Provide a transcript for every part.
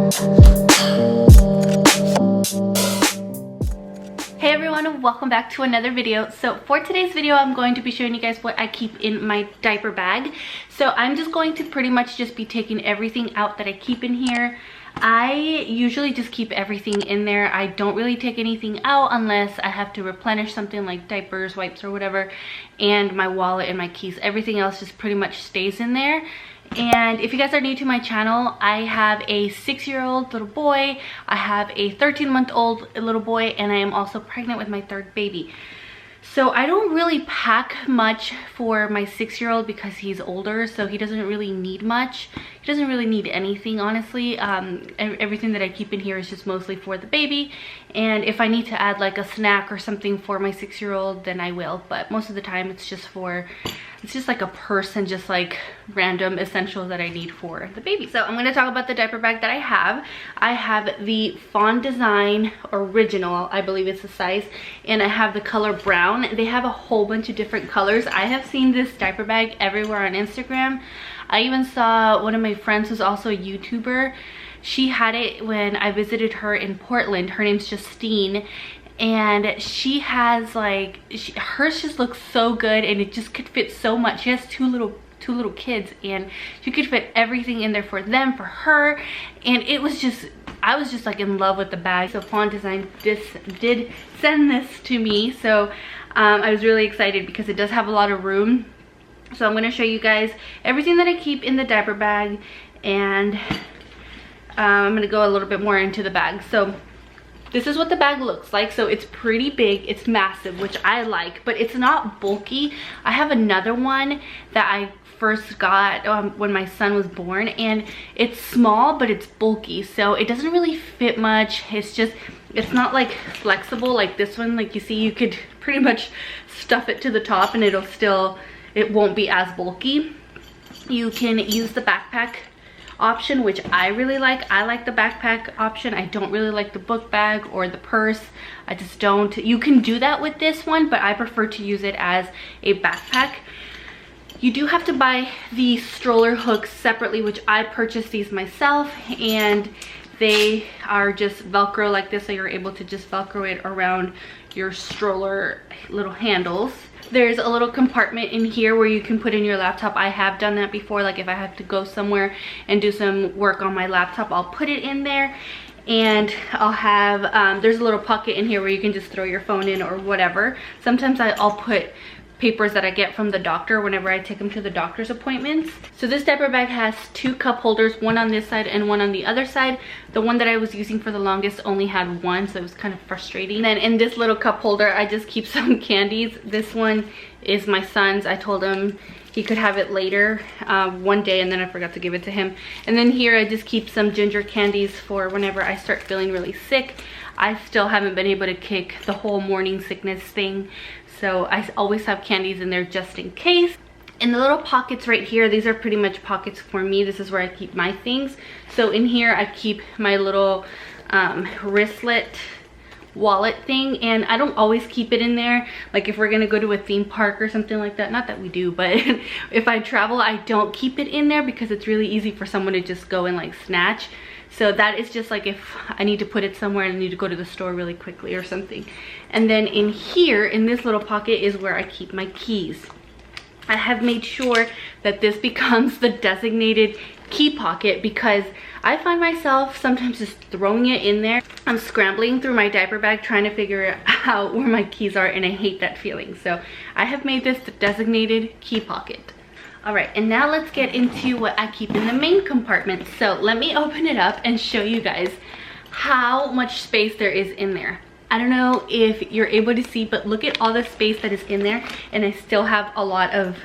Hey everyone, welcome back to another video. So for today's video, I'm going to be showing you guys what I keep in my diaper bag. So I'm just going to pretty much just be taking everything out that I keep in here. I usually just keep everything in there. I don't really take anything out unless I have to replenish something like diapers, wipes, or whatever, and my wallet and my keys. Everything else just pretty much stays in there. And if you guys are new to my channel, I have a 6-year-old little boy, I have a 13-month-old little boy, and I am also pregnant with my third baby. So I don't really pack much for my 6-year-old because he's older, so he doesn't really need much. He doesn't really need anything, honestly. Everything that I keep in here is just mostly for the baby, and if I need to add like a snack or something for my 6-year-old, then I will. But most of the time it's just like a purse and just like random essentials that I need for the baby. So I'm going to talk about the diaper bag that I have. I have the Fawn Design Original, I believe it's the size, and I have the color brown. They have a whole bunch of different colors. I have seen this diaper bag everywhere on Instagram. I even saw one of my friends who's also a YouTuber. She had it when I visited her in Portland. Her name's Justine, and she has like, hers just looks so good, and it just could fit so much. She has two little kids, and she could fit everything in there for them, for her, and it was just, I was just like in love with the bag. So Fawn Design did send this to me, so I was really excited because it does have a lot of room. So I'm going to show you guys everything that I keep in the diaper bag, and I'm going to go a little bit more into the bag. So this is what the bag looks like. So it's pretty big, it's massive, which I like, but it's not bulky. I have another one that I first got when my son was born, and it's small but it's bulky, so it doesn't really fit much. It's not like flexible like this one. Like you see, you could pretty much stuff it to the top and it won't be as bulky. You can use the backpack option, which I really like. I like the backpack option. I don't really like the book bag or the purse. I just don't. You can do that with this one, but I prefer to use it as a backpack. You do have to buy the stroller hooks separately, which I purchased these myself, and they are just Velcro like this, so you're able to just Velcro it around your stroller little handles. There's a little compartment in here where you can put in your laptop. I have done that before. Like if I have to go somewhere and do some work on my laptop, I'll put it in there. And I'll have, there's a little pocket in here where you can just throw your phone in or whatever. Sometimes I'll put papers that I get from the doctor whenever I take them to the doctor's appointments. So this diaper bag has 2 cup holders, one on this side and one on the other side. The one that I was using for the longest only had one, so it was kind of frustrating. Then in this little cup holder, I just keep some candies. This one is my son's. I told him he could have it later one day, and then I forgot to give it to him. And then here I just keep some ginger candies for whenever I start feeling really sick. I still haven't been able to kick the whole morning sickness thing, so I always have candies in there just in case. In the little pockets right here, these are pretty much pockets for me. This is where I keep my things. So in here I keep my little wristlet wallet thing, and I don't always keep it in there. Like if we're gonna go to a theme park or something like that, not that we do, but if I travel, I don't keep it in there because it's really easy for someone to just go and like snatch. So that is just like if I need to put it somewhere and I need to go to the store really quickly or something. And then in here, in this little pocket, is where I keep my keys. I have made sure that this becomes the designated key pocket because I find myself sometimes just throwing it in there. I'm scrambling through my diaper bag trying to figure out where my keys are, and I hate that feeling. So I have made this the designated key pocket. All right, and now let's get into what I keep in the main compartment. So let me open it up and show you guys how much space there is in there. I don't know if you're able to see, but look at all the space that is in there, and I still have a lot of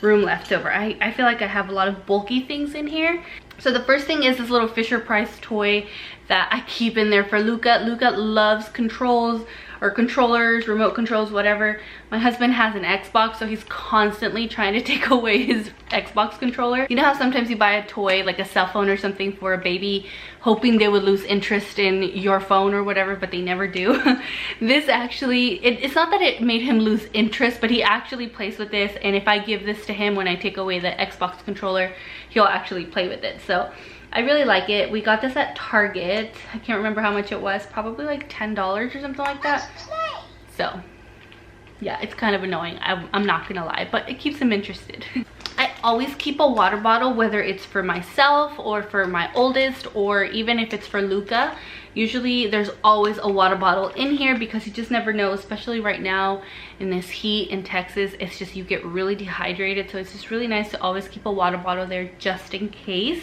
room left over. I feel like I have a lot of bulky things in here. So the first thing is this little Fisher-Price toy that I keep in there for Luca. Luca loves controls or controllers, remote controls, whatever. My husband has an Xbox, so he's constantly trying to take away his Xbox controller. You know how sometimes you buy a toy, like a cell phone or something for a baby, hoping they would lose interest in your phone or whatever, but they never do? This actually, it's not that it made him lose interest, but he actually plays with this, and if I give this to him when I take away the Xbox controller, he'll actually play with it. So I really like it. We got this at Target. I can't remember how much it was, probably like $10 or something like that. So yeah, it's kind of annoying, I'm not gonna lie, but it keeps him interested. I always keep a water bottle, whether it's for myself or for my oldest, or even if it's for Luca. Usually there's always a water bottle in here because you just never know, especially right now in this heat in Texas. It's just, you get really dehydrated, so it's just really nice to always keep a water bottle there just in case.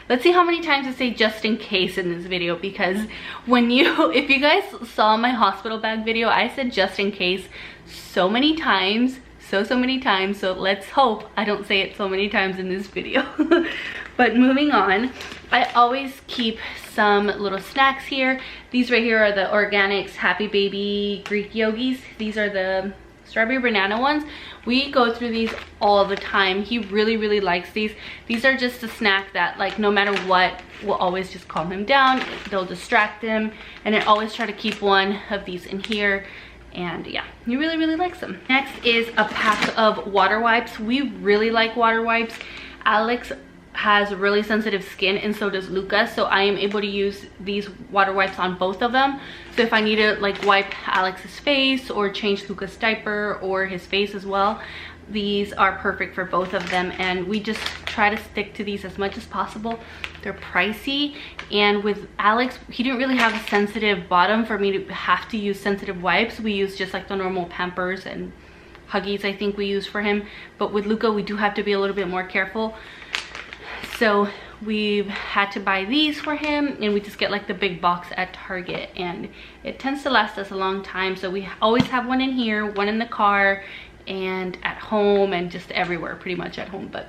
Let's see how many times I say just in case in this video, because if you guys saw my hospital bag video, I said just in case so many times, so many times. So let's hope I don't say it so many times in this video. But moving on, I always keep some little snacks here. These right here are the Organics Happy Baby Greek Yogis. These are the strawberry banana ones. We go through these all the time. He really likes these. These are just a snack that, like, no matter what, will always just calm him down. They'll distract him, and I always try to keep one of these in here. And yeah, he really likes them. Next is a pack of water wipes. We really like water wipes. Alex has really sensitive skin, and so does Luca, so I am able to use these water wipes on both of them. So if I need to like wipe Alex's face or change Luca's diaper or his face as well, these are perfect for both of them, and we just try to stick to these as much as possible. They're pricey, and with Alex, he didn't really have a sensitive bottom for me to have to use sensitive wipes. We use just like the normal Pampers and Huggies, I think we use for him, but with Luca we do have to be a little bit more careful. So we've had to buy these for him, and we just get like the big box at Target, and it tends to last us a long time. So we always have one in here, one in the car, and at home, and just everywhere pretty much at home. But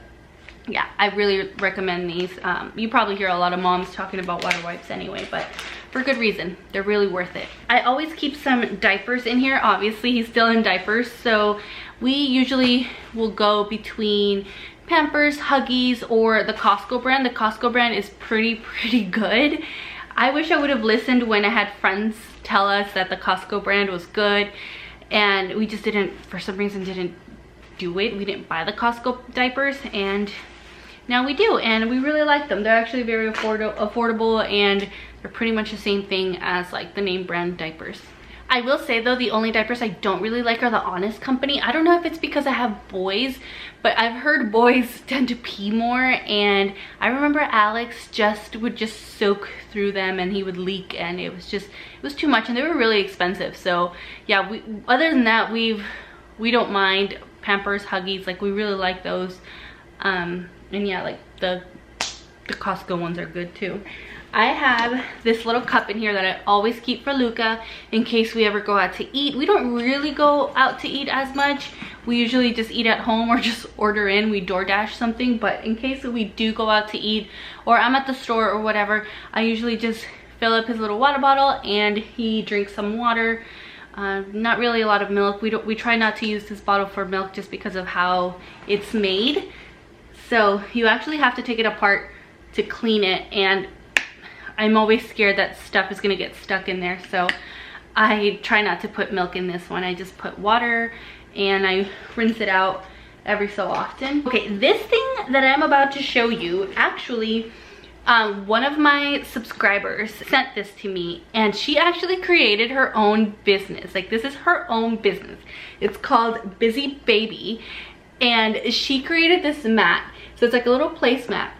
yeah, I really recommend these. You probably hear a lot of moms talking about water wipes anyway, but for good reason. They're really worth it. I always keep some diapers in here. Obviously he's still in diapers, so we usually will go between Pampers, Huggies, or the Costco brand. The Costco brand is pretty good. I wish I would have listened when I had friends tell us that the Costco brand was good, and we just didn't, for some reason, didn't do it. We didn't buy the Costco diapers, and now we do, and we really like them. They're actually very affordable, and they're pretty much the same thing as like the name brand diapers. I will say though, the only diapers I don't really like are the Honest Company. I don't know if it's because I have boys, but I've heard boys tend to pee more, and I remember Alex would just soak through them and he would leak, and it was too much, and they were really expensive. So yeah, other than that, we don't mind Pampers, Huggies, like we really like those. And yeah, like the Costco ones are good too. I have this little cup in here that I always keep for Luca in case we ever go out to eat. We don't really go out to eat as much. We usually just eat at home or just order in. We DoorDash something, but in case we do go out to eat or I'm at the store or whatever, I usually just fill up his little water bottle and he drinks some water. Not really a lot of milk. We try not to use this bottle for milk just because of how it's made. So you actually have to take it apart to clean it, and I'm always scared that stuff is gonna get stuck in there, so I try not to put milk in this one. I just put water and I rinse it out every so often. Okay, this thing that I'm about to show you, actually, one of my subscribers sent this to me, and she actually created her own business. Like, this is her own business. It's called Busy Baby, and she created this mat. So it's like a little placemat.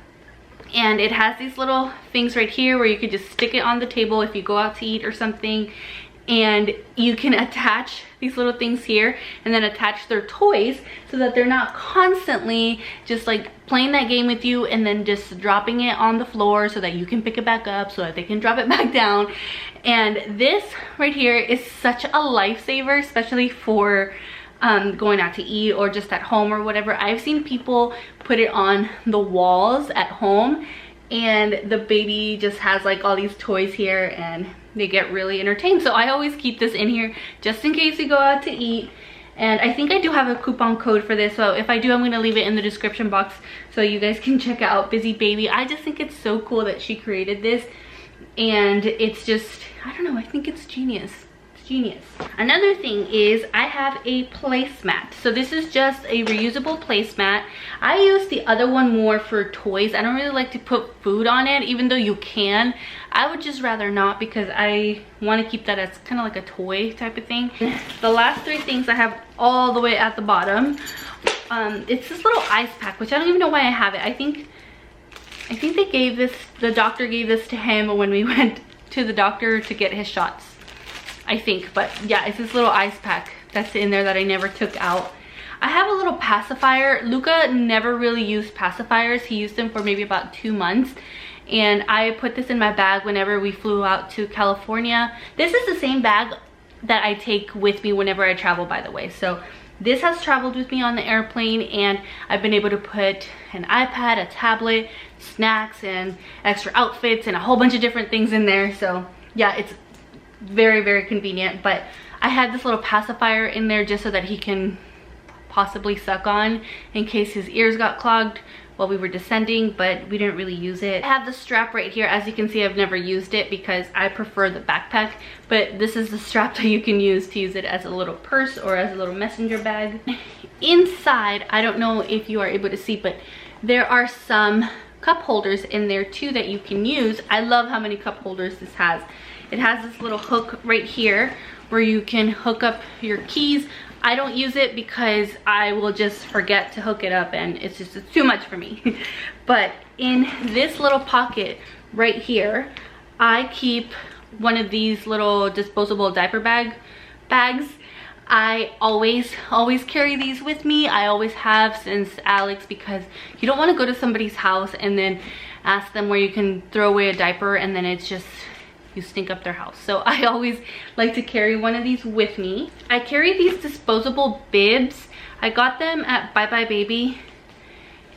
And it has these little things right here where you could just stick it on the table if you go out to eat or something. And you can attach these little things here and then attach their toys so that they're not constantly just like playing that game with you and then just dropping it on the floor so that you can pick it back up so that they can drop it back down. And this right here is such a lifesaver, especially for going out to eat or just at home or whatever. I've seen people put it on the walls at home, and the baby just has like all these toys here and they get really entertained. So I always keep this in here just in case we go out to eat. And I think I do have a coupon code for this, so if I do, I'm going to leave it in the description box so you guys can check out Busy Baby. I just think it's so cool that she created this, and it's just, I don't know, I think it's genius. genius. Another thing is I have a placemat. So this is just a reusable placemat. I use the other one more for toys. I don't really like to put food on it, even though you can. I would just rather not, because I want to keep that as kind of like a toy type of thing. The last three things I have all the way at the bottom. It's this little ice pack, which I don't even know why I have it. I think they gave this, the doctor gave this to him when we went to the doctor to get his shots, I think. But yeah, it's this little ice pack that's in there that I never took out. I have a little pacifier. Luca never really used pacifiers. He used them for maybe about 2 months. And I put this in my bag whenever we flew out to California. This is the same bag that I take with me whenever I travel, by the way. So this has traveled with me on the airplane, and I've been able to put an iPad, a tablet, snacks, and extra outfits, and a whole bunch of different things in there. So yeah, it's very, very convenient. But I had this little pacifier in there just so that he can possibly suck on in case his ears got clogged while we were descending, but we didn't really use it. I have the strap right here. As you can see, I've never used it because I prefer the backpack, but this is the strap that you can use to use it as a little purse or as a little messenger bag. Inside, I don't know if you are able to see, but there are some cup holders in there too that you can use. I love how many cup holders this has. It has this little hook right here where you can hook up your keys. I don't use it because I will just forget to hook it up, and it's too much for me. But in this little pocket right here, I keep one of these little disposable diaper bags. I always carry these with me. I always have since Alex, because you don't want to go to somebody's house and then ask them where you can throw away a diaper, and then it's just, you stink up their house. So I always like to carry one of these with me. I carry these disposable bibs. I got them at Bye Bye Baby,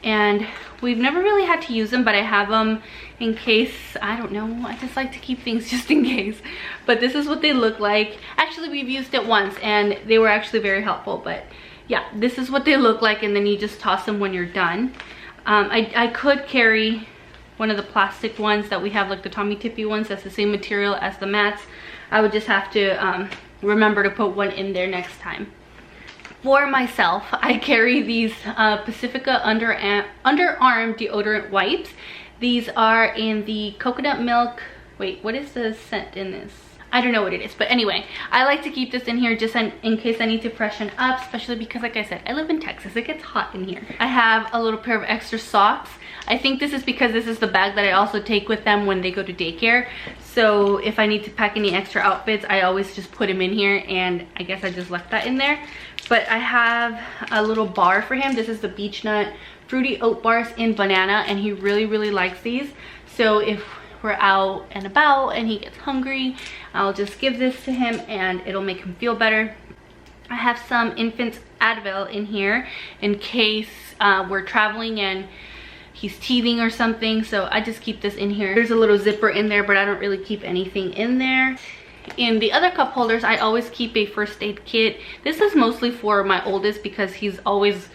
and we've never really had to use them, but I have them in case, I don't know, I just like to keep things just in case. But this is what they look like. Actually, we've used it once and they were actually very helpful. But yeah, this is what they look like, and then you just toss them when you're done. I could carry one of the plastic ones that we have, like the Tommy Tippy ones, that's the same material as the mats. I would just have to remember to put one in there next time. For myself, I carry these Pacifica underarm deodorant wipes. These are in the coconut milk. Wait, what is the scent in this? I don't know what it is, but anyway, I like to keep this in here just in case I need to freshen up, especially because, like I said, I live in Texas. It gets hot in here. I have a little pair of extra socks. I think this is because this is the bag that I also take with them when they go to daycare. So if I need to pack any extra outfits, I always just put them in here, and I guess I just left that in there. But I have a little bar for him. This is the Beech Nut Fruity Oat Bars in banana, and he really, really likes these. So if we're out and about and he gets hungry, I'll just give this to him and it'll make him feel better. I have some infant's Advil in here in case we're traveling and he's teething or something, so I just keep this in here. There's a little zipper in there, but I don't really keep anything in there. In the other cup holders, I always keep a first aid kit. This is mostly for my oldest because he's always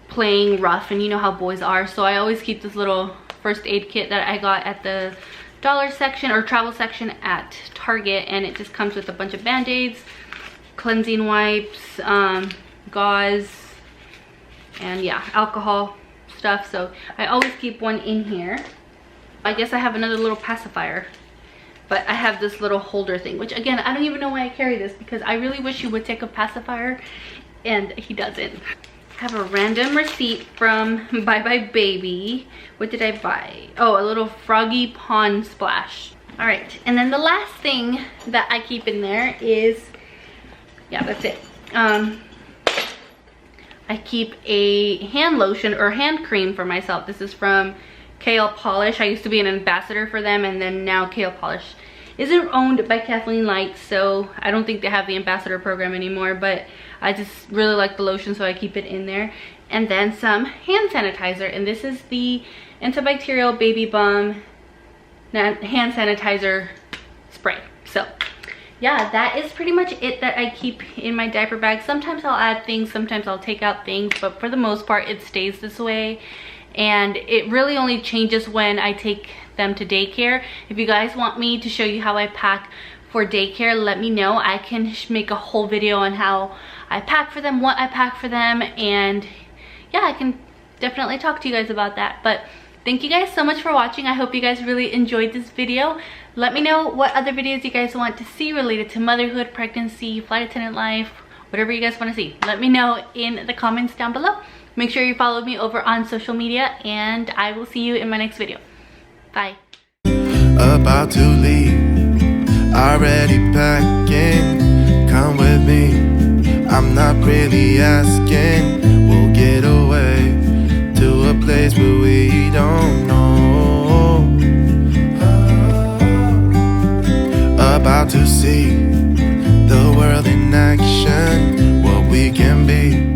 playing rough, and you know how boys are, so I always keep this little first aid kit that I got at the dollar section or travel section at Target, and it just comes with a bunch of band-aids, cleansing wipes, gauze, and yeah, alcohol stuff. So I always keep one in here. I guess I have another little pacifier, but I have this little holder thing, which again, I don't even know why I carry this, because I really wish he would take a pacifier and he doesn't. I have a random receipt from Bye Bye Baby. What did I buy? Oh, a little Froggy Pond Splash. All right, and then the last thing that I keep in there is, yeah, that's it. I keep a hand lotion or hand cream for myself. This is from Kale Polish. I used to be an ambassador for them, and then now Kale Polish isn't owned by Kathleen Light, so I don't think they have the ambassador program anymore, but I just really like the lotion, so I keep it in there. And then some hand sanitizer, and this is the antibacterial Baby Bum hand sanitizer spray. So yeah, that is pretty much it that I keep in my diaper bag. Sometimes I'll add things, sometimes I'll take out things, but for the most part it stays this way. And it really only changes when I take them to daycare. If you guys want me to show you how I pack for daycare, let me know. I can make a whole video on how I pack for them, what I pack for them, and yeah, I can definitely talk to you guys about that. But thank you guys so much for watching. I hope you guys really enjoyed this video. Let me know what other videos you guys want to see related to motherhood, pregnancy, flight attendant life, whatever you guys want to see. Let me know in the comments down below. Make sure you follow me over on social media, and I will see you in my next video. Bye. About to leave, already packing. Come with me, I'm not really asking. We'll get away to a place where we don't know. About to see the world in action, what we can be.